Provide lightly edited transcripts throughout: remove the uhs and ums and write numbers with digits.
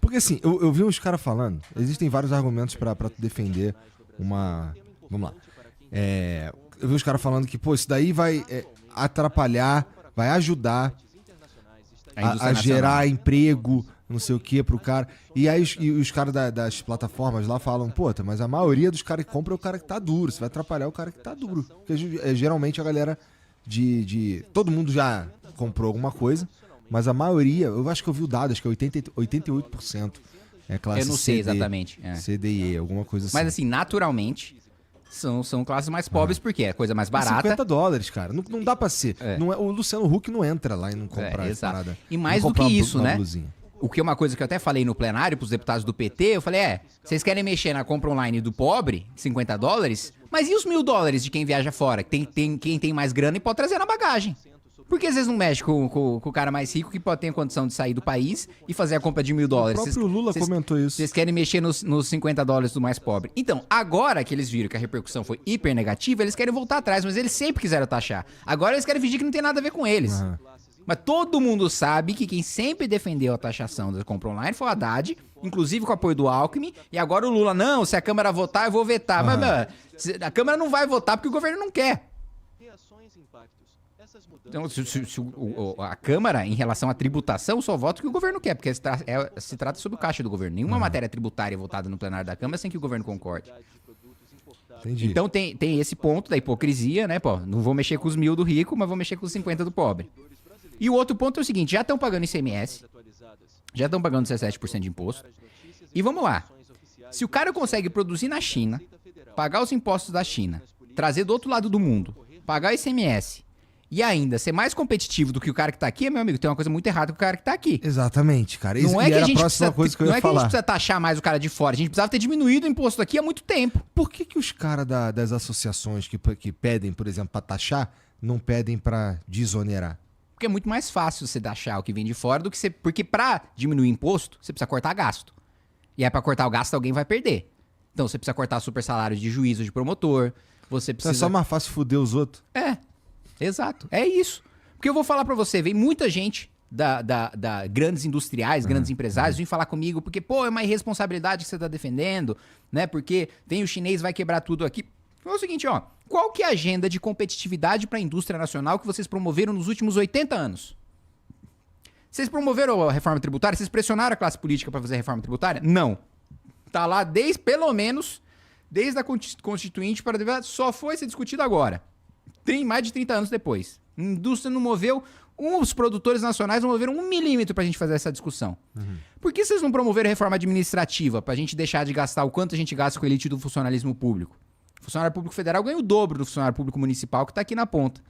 Porque assim, eu vi uns caras falando, existem vários argumentos pra tu defender uma... Vamos lá. Eu vi uns caras falando que, pô, isso daí vai atrapalhar, vai ajudar a gerar emprego, não sei o que, pro cara. E aí os caras das plataformas lá falam, pô, mas a maioria dos caras que compram é o cara que tá duro, você vai atrapalhar o cara que tá duro. Porque geralmente a galera todo mundo já comprou alguma coisa, mas a maioria, eu acho que eu vi o dado, acho que é 88%. É classe Eu não sei exatamente. C, D e E, alguma coisa assim. Mas assim, naturalmente, são classes mais pobres porque é coisa mais barata. $50, cara. Não dá pra ser. Não o Luciano Huck não entra lá e não compra essa parada. E mais do que isso, né? O que é uma coisa que eu até falei no plenário pros deputados do PT, eu falei, vocês querem mexer na compra online do pobre, $50, mas e os $1.000 de quem viaja fora? Quem tem mais grana e pode trazer na bagagem. Por que vocês não mexem com o cara mais rico que pode ter a condição de sair do país e fazer a compra de $1.000? O próprio Lula comentou isso. Vocês querem mexer nos $50 do mais pobre. Então, agora que eles viram que a repercussão foi hiper negativa, eles querem voltar atrás, mas eles sempre quiseram taxar. Agora eles querem fingir que não tem nada a ver com eles. Mas todo mundo sabe que quem sempre defendeu a taxação da compra online foi o Haddad, inclusive com o apoio do Alckmin, e agora o Lula, não, se a Câmara votar, eu vou vetar. Mas a Câmara não vai votar porque o governo não quer. Então, a Câmara, em relação à tributação, só vota o que o governo quer, porque se trata sobre o caixa do governo. Nenhuma matéria tributária votada no plenário da Câmara sem que o governo concorde. Entendi. Então tem esse ponto da hipocrisia, né? Pô, não vou mexer com os 1.000 do rico, mas vou mexer com os 50 do pobre. E o outro ponto é o seguinte, já estão pagando ICMS, já estão pagando 17% de imposto. E vamos lá, se o cara consegue produzir na China, pagar os impostos da China, trazer do outro lado do mundo, pagar o ICMS e ainda ser mais competitivo do que o cara que tá aqui, meu amigo, tem uma coisa muito errada com o cara que tá aqui. Exatamente, cara. Não é que a gente precisa, coisa que eu ia não é que a falar. gente precisa taxar mais o cara de fora, a gente precisava ter diminuído o imposto aqui há muito tempo. Por que os caras das associações que pedem, por exemplo, pra taxar, não pedem pra desonerar? Porque é muito mais fácil você taxar o que vem de fora do que você... Porque pra diminuir o imposto, você precisa cortar gasto. E aí pra cortar o gasto, alguém vai perder. Então você precisa cortar super salários de juiz ou de promotor, você precisa... É só mais fácil foder os outros. Exato. É isso. Porque eu vou falar pra você, vem muita gente da grandes industriais, grandes empresários, vem falar comigo, porque, pô, é uma irresponsabilidade que você tá defendendo, né? Porque vem o chinês, vai quebrar tudo aqui. É o seguinte, ó. Qual que é a agenda de competitividade para a indústria nacional que vocês promoveram nos últimos 80 anos? Vocês promoveram a reforma tributária? Vocês pressionaram a classe política para fazer a reforma tributária? Não. Tá lá pelo menos, desde a Constituinte para só foi ser discutido agora. Tem mais de 30 anos depois. A indústria não moveu, os produtores nacionais não moveram 1 milímetro pra gente fazer essa discussão. Por que vocês não promoveram a reforma administrativa pra gente deixar de gastar o quanto a gente gasta com a elite do funcionalismo público? O funcionário público federal ganha o dobro do funcionário público municipal que tá aqui na ponta.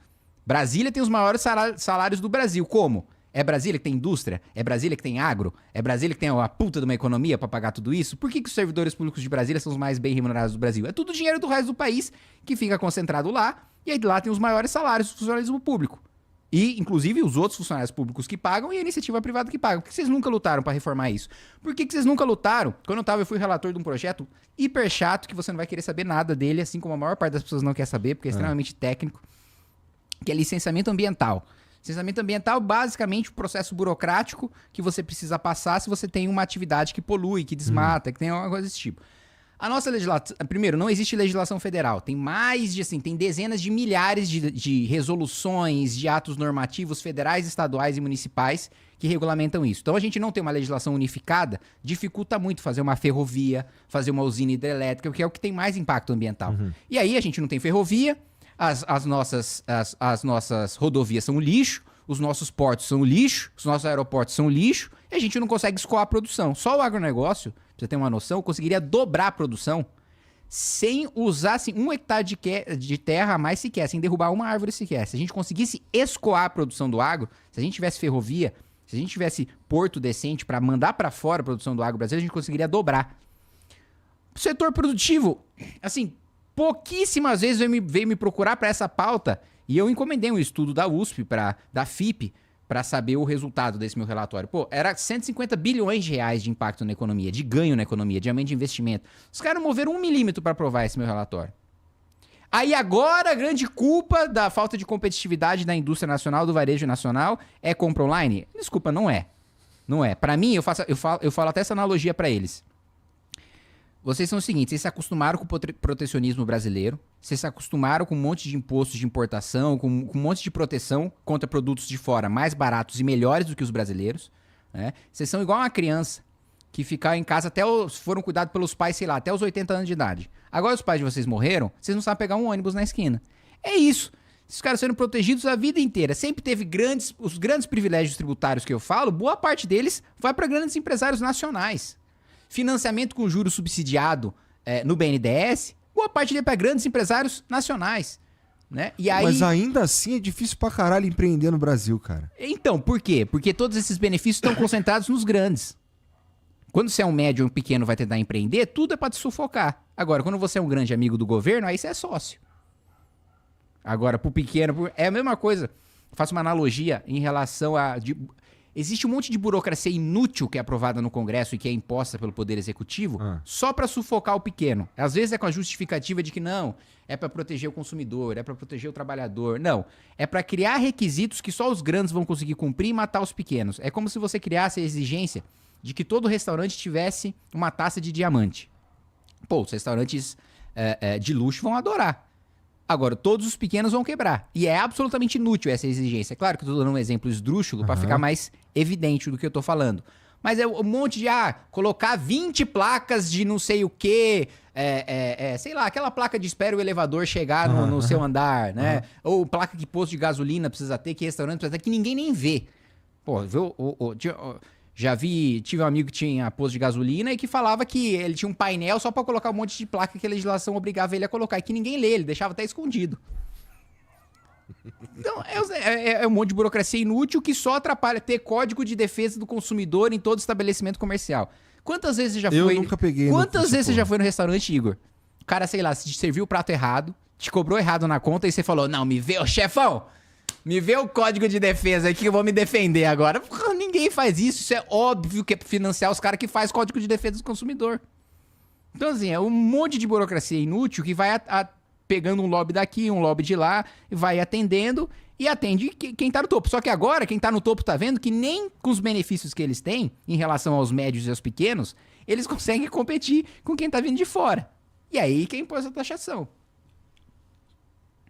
Brasília tem os maiores salários do Brasil. Como? É Brasília que tem indústria? É Brasília que tem agro? É Brasília que tem a puta de uma economia pra pagar tudo isso? Por que os servidores públicos de Brasília são os mais bem remunerados do Brasil? É tudo dinheiro do resto do país que fica concentrado lá, e aí lá tem os maiores salários do funcionalismo público. E, inclusive, os outros funcionários públicos que pagam e a iniciativa privada que paga. Por que vocês nunca lutaram pra reformar isso? Por que vocês nunca lutaram? Quando eu fui relator de um projeto hiper chato, que você não vai querer saber nada dele, assim como a maior parte das pessoas não quer saber, porque é extremamente técnico, que é licenciamento ambiental. Licenciamento ambiental, basicamente, o processo burocrático que você precisa passar se você tem uma atividade que polui, que desmata, que tem alguma coisa desse tipo. A nossa legislação... Primeiro, não existe legislação federal. Tem mais de, tem dezenas de milhares de resoluções, de atos normativos federais, estaduais e municipais que regulamentam isso. Então, a gente não tem uma legislação unificada, dificulta muito fazer uma ferrovia, fazer uma usina hidrelétrica, que é o que tem mais impacto ambiental. E aí, a gente não tem ferrovia, as nossas rodovias são lixo, os nossos portos são lixo, os nossos aeroportos são lixo, e a gente não consegue escoar a produção. Só o agronegócio, pra você ter uma noção, conseguiria dobrar a produção sem usar assim, 1 hectare de terra a mais sequer, sem derrubar uma árvore sequer. Se a gente conseguisse escoar a produção do agro, se a gente tivesse ferrovia, se a gente tivesse porto decente para mandar para fora a produção do agro brasileiro, a gente conseguiria dobrar. O setor produtivo, assim, pouquíssimas vezes veio me procurar para essa pauta e eu encomendei um estudo da USP, da FIP, para saber o resultado desse meu relatório. Pô, era 150 bilhões de reais de impacto na economia, de ganho na economia, de aumento de investimento. Os caras moveram 1 milímetro para aprovar esse meu relatório. Aí agora a grande culpa da falta de competitividade da indústria nacional, do varejo nacional, é compra online? Desculpa, não é. Não é. Pra mim, eu falo até essa analogia pra eles. Vocês são o seguinte, vocês se acostumaram com o protecionismo brasileiro, vocês se acostumaram com um monte de impostos de importação, com um monte de proteção contra produtos de fora mais baratos e melhores do que os brasileiros, né? Vocês são igual uma criança que ficaram em casa foram cuidados pelos pais, sei lá, até os 80 anos de idade. Agora os pais de vocês morreram, vocês não sabem pegar um ônibus na esquina. É isso. Esses caras sendo protegidos a vida inteira. Sempre teve os grandes privilégios tributários que eu falo, boa parte deles vai para grandes empresários nacionais. Financiamento com juros subsidiado no BNDES, boa parte dele para grandes empresários nacionais. Né? E aí... Mas ainda assim é difícil pra caralho empreender no Brasil, cara. Então, por quê? Porque todos esses benefícios estão concentrados nos grandes. Quando você é um médio ou um pequeno vai tentar empreender, tudo é pra te sufocar. Agora, quando você é um grande amigo do governo, aí você é sócio. Agora, pro pequeno, é a mesma coisa. Eu faço uma analogia em relação a... Existe um monte de burocracia inútil que é aprovada no Congresso e que é imposta pelo Poder Executivo só para sufocar o pequeno. Às vezes é com a justificativa de que não, é para proteger o consumidor, é para proteger o trabalhador. Não, é para criar requisitos que só os grandes vão conseguir cumprir e matar os pequenos. É como se você criasse a exigência de que todo restaurante tivesse uma taça de diamante. Pô, os restaurantes de luxo vão adorar. Agora, todos os pequenos vão quebrar. E é absolutamente inútil essa exigência. Claro que eu tô dando um exemplo esdrúxulo para ficar mais evidente do que eu tô falando. Mas é um monte de, colocar 20 placas de não sei o quê, sei lá, aquela placa de espera o elevador chegar no seu andar, né? Ou placa que posto de gasolina precisa ter, que restaurante precisa ter, que ninguém nem vê. Pô, viu? Tive um amigo que tinha posto de gasolina e que falava que ele tinha um painel só pra colocar um monte de placa que a legislação obrigava ele a colocar e que ninguém lê, ele deixava até escondido. Então, é um monte de burocracia inútil que só atrapalha ter código de defesa do consumidor em todo estabelecimento comercial. Quantas vezes você já foi... Eu nunca peguei. Quantas vezes você já foi no restaurante, Igor? O cara, sei lá, te serviu o prato errado, te cobrou errado na conta e você falou, não, me vê, ô chefão, me vê o código de defesa aqui que eu vou me defender agora. Porra, ninguém faz isso. Isso é óbvio que é pra financiar os caras que fazem código de defesa do consumidor. Então, assim, é um monte de burocracia inútil que vai pegando um lobby daqui, um lobby de lá, e vai atendendo e atende quem tá no topo. Só que agora, quem tá no topo tá vendo que nem com os benefícios que eles têm em relação aos médios e aos pequenos, eles conseguem competir com quem tá vindo de fora. E aí quem impôs a taxação.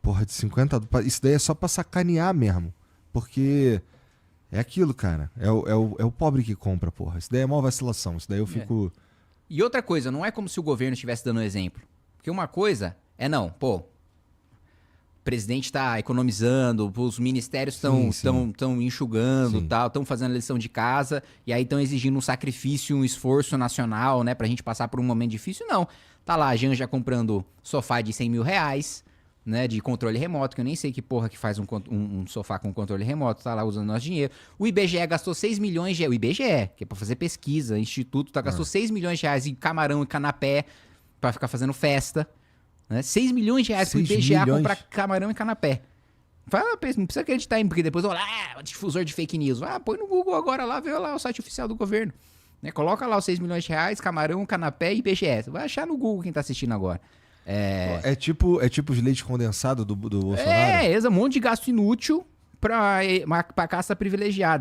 Porra, de 50... Isso daí é só pra sacanear mesmo. Porque é aquilo, cara. É o pobre que compra, porra. Isso daí é maior vacilação. Isso daí eu fico... E outra coisa, não é como se o governo estivesse dando exemplo. Porque uma coisa o presidente tá economizando, os ministérios estão enxugando, estão fazendo a lição de casa, e aí estão exigindo um sacrifício, um esforço nacional, né, pra gente passar por um momento difícil. Não. Tá lá a Janja comprando sofá de 100 mil reais, né, de controle remoto, que eu nem sei que porra que faz um sofá com controle remoto, tá lá usando nosso dinheiro. O IBGE gastou 6 milhões de reais, o IBGE, que é pra fazer pesquisa, instituto, gastou 6 milhões de reais em camarão e canapé pra ficar fazendo festa, né? 6 milhões de reais pro IBGE comprar camarão e canapé. Fala, não precisa acreditar em mim, porque depois vão lá, difusor de fake news. Põe no Google agora lá, vê lá o site oficial do governo. Né? Coloca lá os 6 milhões de reais, camarão, canapé e IBGE. Você vai achar no Google quem tá assistindo agora. É tipo os leite condensado do Bolsonaro? Um monte de gasto inútil pra casta privilegiada.